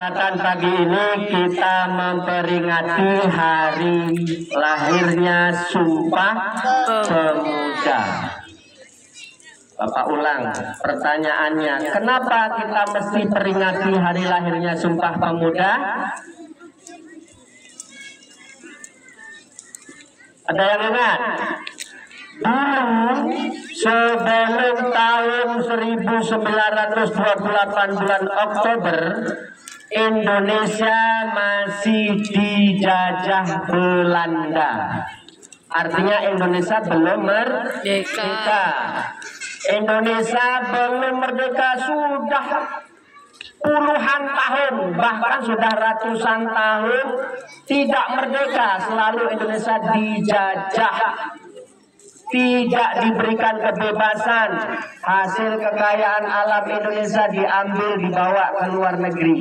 Kesempatan pagi ini kita memperingati hari lahirnya Sumpah Pemuda. Bapak ulang pertanyaannya, kenapa kita mesti peringati hari lahirnya Sumpah Pemuda? Ada yang ingat? Dulu sebelum tahun 1928 bulan Oktober, Indonesia masih dijajah Belanda. Artinya Indonesia belum merdeka. Indonesia belum merdeka sudah puluhan tahun, bahkan sudah ratusan tahun tidak merdeka. Selalu Indonesia dijajah, tidak diberikan kebebasan. Hasil kekayaan alam Indonesia diambil, dibawa ke luar negeri,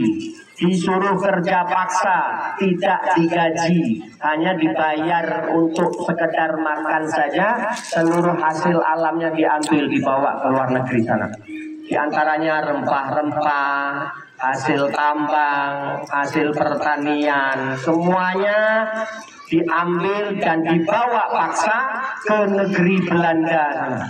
disuruh kerja paksa, tidak digaji, hanya dibayar untuk sekedar makan saja. Seluruh hasil alamnya diambil, dibawa ke luar negeri sana. Di antaranya rempah-rempah, hasil tambang, hasil pertanian, semuanya diambil dan dibawa paksa ke negeri Belanda sana.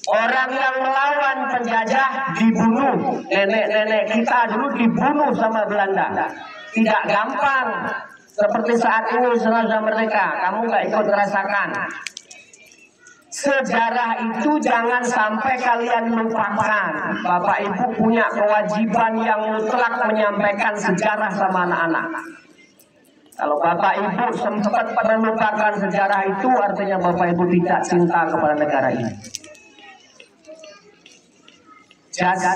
Orang yang melawan penjajah dibunuh. Nenek-nenek kita dulu dibunuh sama Belanda. Tidak gampang seperti saat ini setelah merdeka. Kamu nggak ikut merasakan. Sejarah itu jangan sampai kalian lupakan. Bapak Ibu punya kewajiban yang mutlak menyampaikan sejarah sama anak-anak. Kalau Bapak Ibu sempat melupakan sejarah itu, artinya Bapak Ibu tidak cinta kepada negara ini. Jas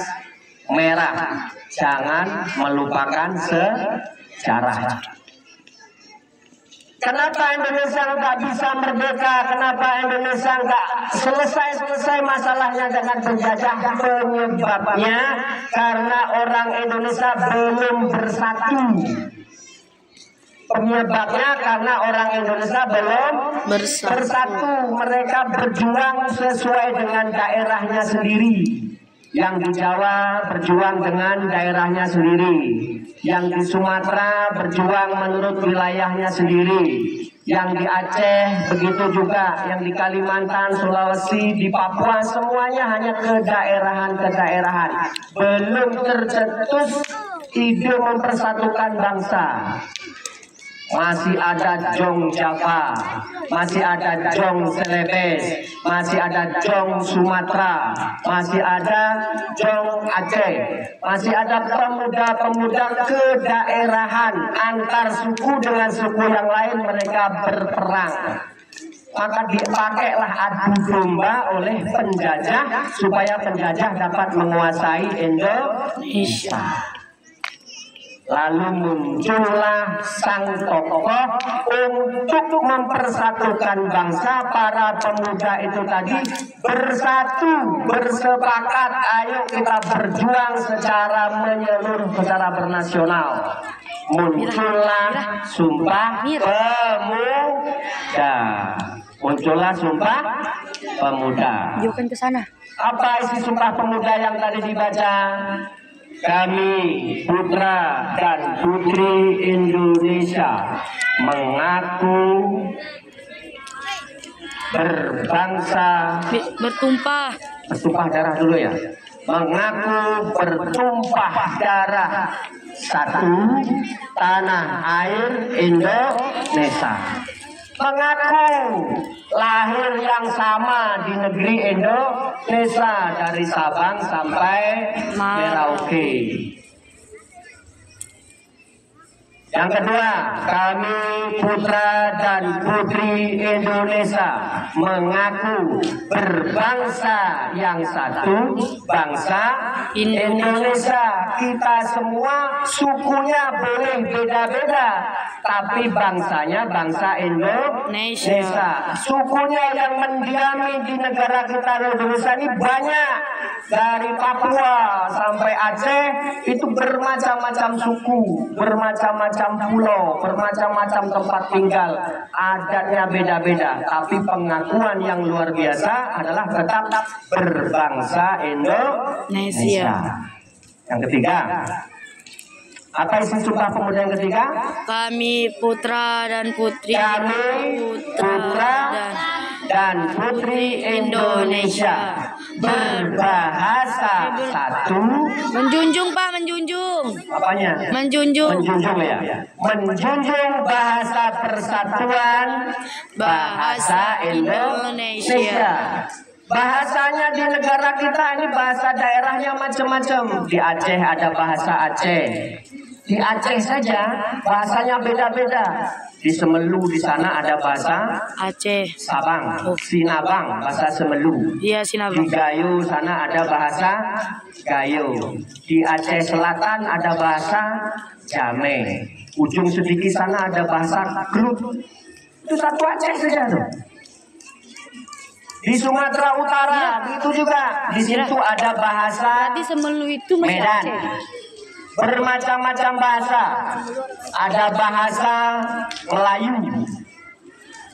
merah, jangan melupakan sejarah. Kenapa Indonesia nggak bisa merdeka? Kenapa Indonesia nggak selesai masalahnya dengan penjajah? Penyebabnya karena orang Indonesia belum bersatu. Penyebabnya karena orang Indonesia belum bersatu. Mereka berjuang sesuai dengan daerahnya sendiri. Yang di Jawa berjuang dengan daerahnya sendiri. Yang di Sumatera berjuang menurut wilayahnya sendiri. Yang di Aceh begitu juga. Yang di Kalimantan, Sulawesi, di Papua, semuanya hanya kedaerahan-kedaerahan. Belum tercetus ide mempersatukan bangsa. Masih ada Jong Java, masih ada Jong Celebes, masih ada Jong Sumatera, masih ada Jong Aceh, masih ada pemuda-pemuda kedaerahan antar suku dengan suku yang lain, mereka berperang. Maka dipakailah adu domba oleh penjajah supaya penjajah dapat menguasai Indonesia. Lalu muncullah sang tokoh untuk mempersatukan bangsa. Para pemuda itu tadi bersatu, bersepakat, ayo kita berjuang secara menyeluruh, secara bernasional. Muncullah Sumpah Pemuda. Muncullah Sumpah Pemuda. Jukan ke sana. Apa isi Sumpah Pemuda yang tadi dibaca? Kami putra dan putri Indonesia mengaku berbangsa bertumpah darah dulu ya. Mengaku bertumpah darah satu tanah air Indonesia. Mengaku lahir yang sama di negeri Indonesia dari Sabang sampai Merauke. Yang kedua, kami putra dan putri Indonesia mengaku berbangsa yang satu, bangsa Indonesia. Kita semua sukunya boleh beda-beda, tapi bangsanya bangsa Indonesia. Sukunya yang mendiami di negara kita Indonesia ini banyak. Dari Papua sampai Aceh itu bermacam-macam suku, bermacam-macam pulau, bermacam-macam tempat tinggal. Adatnya beda-beda, tapi pengakuan yang luar biasa adalah tetap berbangsa Indonesia. Yang ketiga, apa isi Sumpah Pemuda yang ketiga? Kami putra dan putri. Kami putra dan putri Indonesia berbahasa satu. Menjunjung Pak, menjunjung. Apanya? Menjunjung. Menjunjung ya. Menjunjung bahasa persatuan bahasa Indonesia. Bahasanya di negara kita ini bahasa daerahnya macam-macam. Di Aceh ada bahasa Aceh. Di Aceh saja bahasanya beda-beda. Di Semelu di sana ada bahasa Aceh. Sabang, Sinabang, bahasa Semelu. Iya, Di Sinabang. Gayo sana ada bahasa Gayo. Di Aceh Selatan ada bahasa Jame. Ujung sedikit sana ada bahasa Klut. Itu satu Aceh saja tuh. Di Sumatera Utara itu juga. Di situ ada bahasa Tadi Semelu itu masih Medan. Aceh. Bermacam-macam bahasa. Ada bahasa Melayu.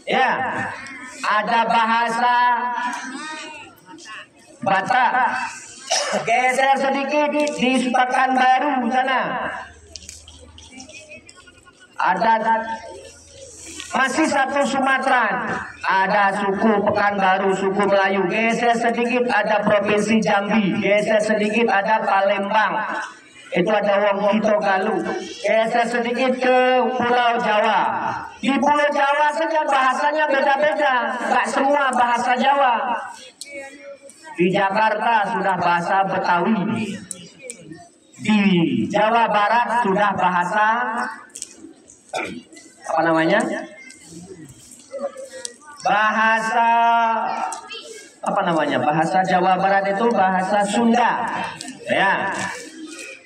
Ya. Ada bahasa Batak. Geser sedikit di Pekanbaru sana. Ada masih satu Sumatera, ada suku Pekanbaru, suku Melayu. Geser sedikit ada Provinsi Jambi, geser sedikit ada Palembang. Itu ada Wong Kito Galuh. Geser sedikit ke Pulau Jawa. Di Pulau Jawa saja bahasanya beda-beda, nggak semua bahasa Jawa. Di Jakarta sudah bahasa Betawi. Di Jawa Barat sudah bahasa apa namanya? Bahasa apa namanya? Bahasa Jawa Barat itu bahasa Sunda. Ya.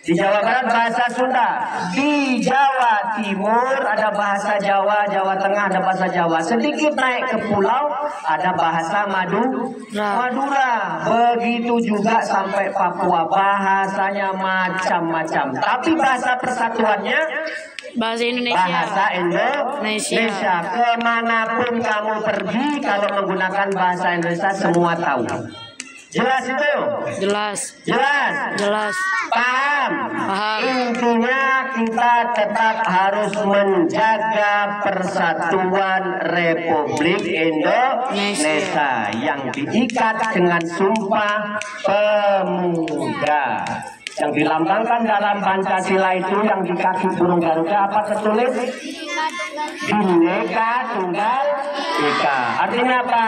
Di Jawa Barat bahasa Sunda. Di Jawa Timur ada bahasa Jawa, Jawa Tengah ada bahasa Jawa. Sedikit naik ke pulau ada bahasa Madura. Begitu juga sampai Papua, bahasanya macam-macam. Tapi bahasa persatuannya Bahasa Indonesia. Bahasa Indonesia. Kemanapun kamu pergi, kalau menggunakan bahasa Indonesia semua tahu. Jelas itu? Jelas. Jelas? Jelas. Paham? Paham. Intinya kita tetap harus menjaga persatuan Republik Indonesia yang diikat dengan Sumpah Pemuda. Yang dilambangkan dalam Pancasila itu yang di kaki burung Garuda apa tertulis? Bhinneka Tunggal Ika. Artinya apa?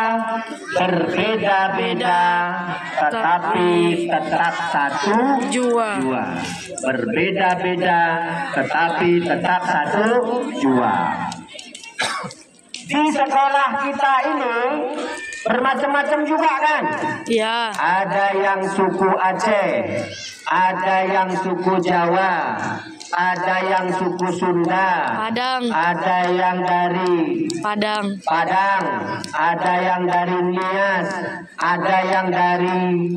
Berbeda-beda tetapi tetap satu jua. Berbeda-beda tetapi tetap satu jua. Di sekolah kita ini bermacam-macam juga kan? Iya. Ada yang suku Aceh, ada yang suku Jawa, ada yang suku Sunda, Padang. ada yang dari Padang. ada yang dari Nias, ada yang dari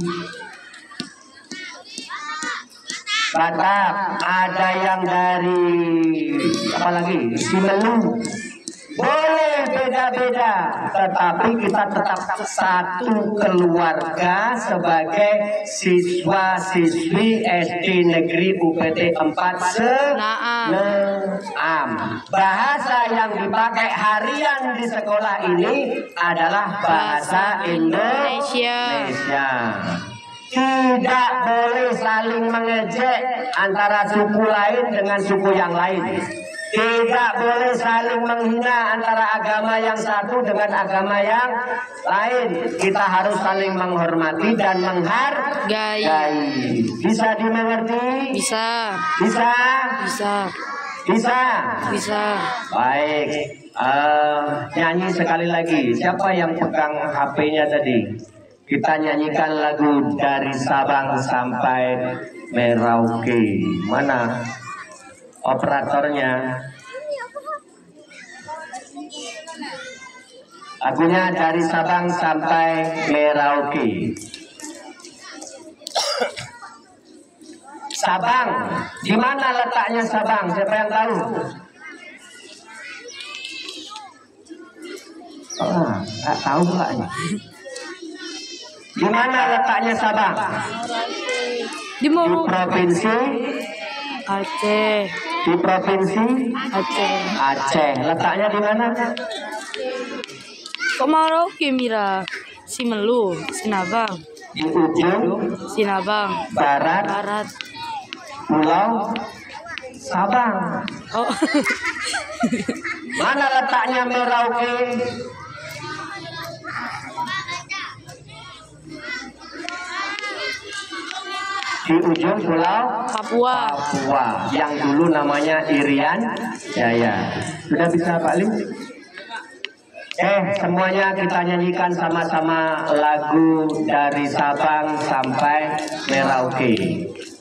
Batak, ada yang dari apa lagi? Simelu. Boleh beda-beda, tetapi kita tetap satu keluarga sebagai siswa-siswi SD Negeri UPT 4 Seneam. Bahasa yang dipakai harian di sekolah ini adalah bahasa Indonesia. Tidak boleh saling mengejek antara suku lain dengan suku yang lain. Tidak boleh saling menghina antara agama yang satu dengan agama yang lain. Kita harus saling menghormati dan menghargai. Bisa dimengerti? Bisa. Bisa? Bisa. Bisa? Bisa. Baik. Nyanyi sekali lagi. Siapa yang pegang HP-nya tadi? Kita nyanyikan lagu dari Sabang sampai Merauke. Mana operatornya? Lagunya dari Sabang sampai Merauke. Sabang, di mana letaknya Sabang? Siapa yang tahu? Nggak tahu pula. Di mana letaknya Sabang? Di Maluku. provinsi, Aceh. di provinsi Aceh. Aceh. Letaknya di mana? Kok Merauke Mira? Simelu, Sinabang. Di ujung Sinabang. barat Barat. Pulau Sabang. Oh. Mana letaknya Merauke? Di ujung pulau Papua. Papua yang dulu namanya Irian Jaya. Sudah bisa Pak Lim? Semuanya kita nyanyikan sama-sama lagu dari Sabang sampai Merauke.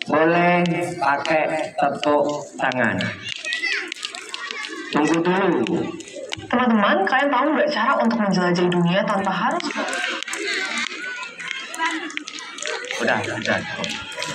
Boleh pakai tepuk tangan. Tunggu dulu. Teman-teman, kalian tahu nggak cara untuk menjelajahi dunia tanpa harus Udah.